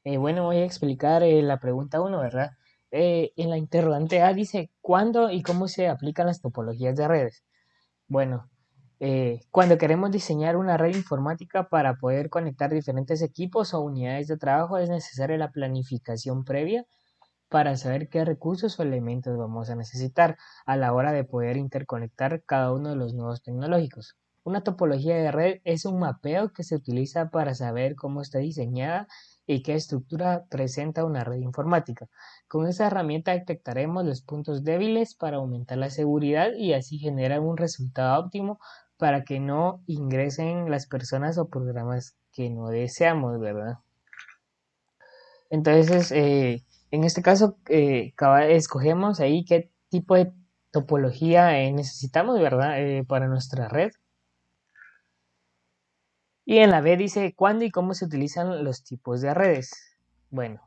Bueno, voy a explicar la pregunta uno, ¿verdad? En la interrogante A dice, ¿cuándo y cómo se aplican las topologías de redes? Bueno, cuando queremos diseñar una red informática para poder conectar diferentes equipos o unidades de trabajo, es necesaria la planificación previa para saber qué recursos o elementos vamos a necesitar a la hora de poder interconectar cada uno de los nodos tecnológicos. Una topología de red es un mapeo que se utiliza para saber cómo está diseñada y qué estructura presenta una red informática. Con esta herramienta detectaremos los puntos débiles para aumentar la seguridad y así generar un resultado óptimo para que no ingresen las personas o programas que no deseamos, ¿verdad? Entonces, en este caso, escogemos ahí qué tipo de topología necesitamos, ¿verdad? Para nuestra red. Y en la B dice cuándo y cómo se utilizan los tipos de redes. Bueno,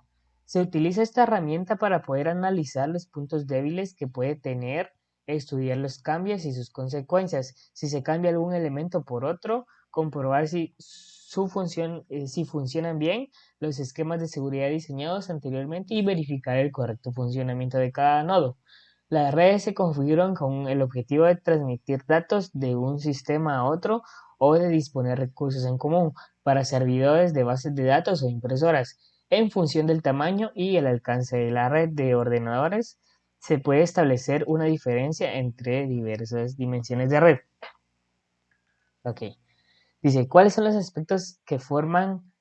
se utiliza esta herramienta para poder analizar los puntos débiles que puede tener, estudiar los cambios y sus consecuencias. Si se cambia algún elemento por otro, comprobar si su función, si funcionan bien los esquemas de seguridad diseñados anteriormente y verificar el correcto funcionamiento de cada nodo. Las redes se configuran con el objetivo de transmitir datos de un sistema a otro o de disponer recursos en común para servidores de bases de datos o impresoras. En función del tamaño y el alcance de la red de ordenadores, se puede establecer una diferencia entre diversas dimensiones de red. Ok. Dice, ¿cuáles son los aspectos que forman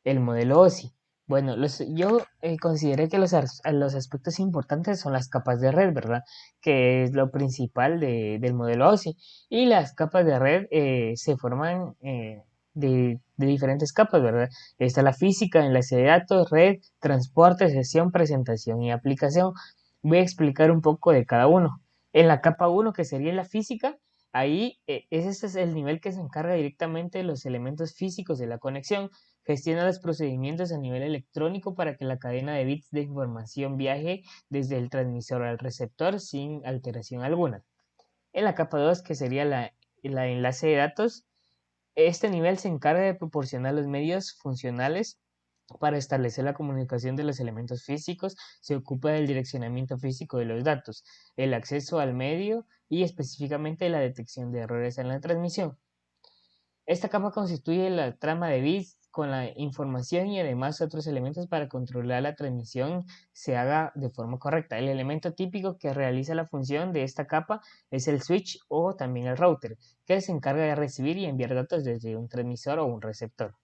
el modelo OSI? Bueno, yo consideré que los aspectos importantes son las capas de red, ¿verdad? Que es lo principal del modelo OSI. Y las capas de red se forman de diferentes capas, ¿verdad? Está la física, enlace de datos, red, transporte, sesión, presentación y aplicación. Voy a explicar un poco de cada uno. En la capa uno, que sería la física, ahí ese es el nivel que se encarga directamente de los elementos físicos de la conexión. Gestiona los procedimientos a nivel electrónico para que la cadena de bits de información viaje desde el transmisor al receptor sin alteración alguna. En la capa 2, que sería la enlace de datos, este nivel se encarga de proporcionar los medios funcionales para establecer la comunicación de los elementos físicos, se ocupa del direccionamiento físico de los datos, el acceso al medio y específicamente la detección de errores en la transmisión. Esta capa constituye la trama de bits con la información y además otros elementos para controlar la transmisión se haga de forma correcta. El elemento típico que realiza la función de esta capa es el switch o también el router, que se encarga de recibir y enviar datos desde un transmisor o un receptor.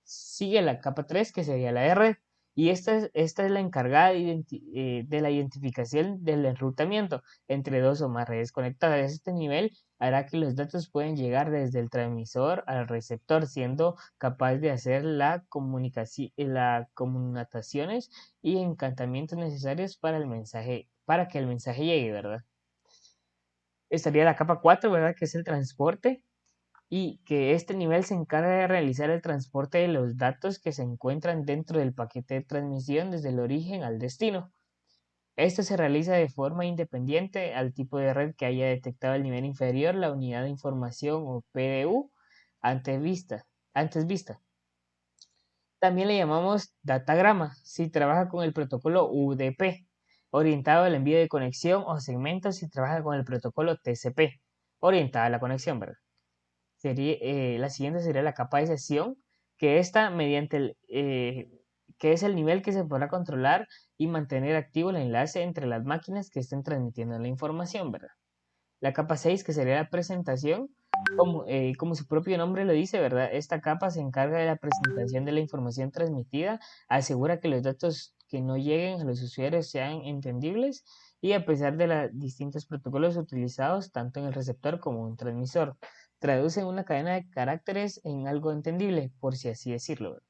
Sigue la capa 3, que sería la red, y esta es la encargada de la identificación del enrutamiento entre dos o más redes conectadas. Este nivel hará que los datos puedan llegar desde el transmisor al receptor, siendo capaz de hacer la comunicación, las conmutaciones y encantamientos necesarios para el mensaje, para que el mensaje llegue, ¿verdad? Estaría la capa 4, ¿verdad? Que es el transporte y que este nivel se encarga de realizar el transporte de los datos que se encuentran dentro del paquete de transmisión desde el origen al destino. Esto se realiza de forma independiente al tipo de red que haya detectado el nivel inferior, la unidad de información o PDU antes vista. También le llamamos datagrama si trabaja con el protocolo UDP, orientado al envío de conexión o segmentos si trabaja con el protocolo TCP, orientada a la conexión, ¿verdad? La siguiente sería la capa de sesión, que esta que es el nivel que se podrá controlar y mantener activo el enlace entre las máquinas que estén transmitiendo la información, ¿verdad? La capa 6, que sería la presentación, como su propio nombre lo dice, ¿verdad? Esta capa se encarga de la presentación de la información transmitida, asegura que los datos que no lleguen a los usuarios sean entendibles y a pesar de los distintos protocolos utilizados tanto en el receptor como en el transmisor, traduce una cadena de caracteres en algo entendible, por si así decirlo, ¿verdad?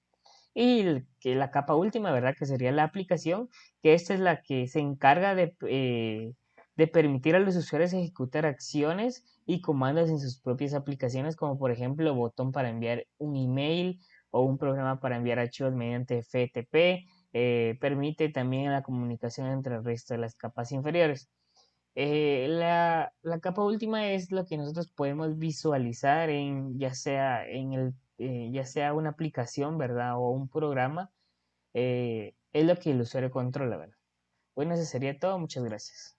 Y que la capa última, ¿verdad? Que sería la aplicación, que esta es la que se encarga de permitir a los usuarios ejecutar acciones y comandos en sus propias aplicaciones, como por ejemplo botón para enviar un email o un programa para enviar archivos mediante FTP. Permite también la comunicación entre el resto de las capas inferiores. La capa última es lo que nosotros podemos visualizar ya sea ya sea una aplicación, ¿verdad? O un programa es lo que el usuario controla, ¿verdad? Bueno, eso sería todo. Muchas gracias.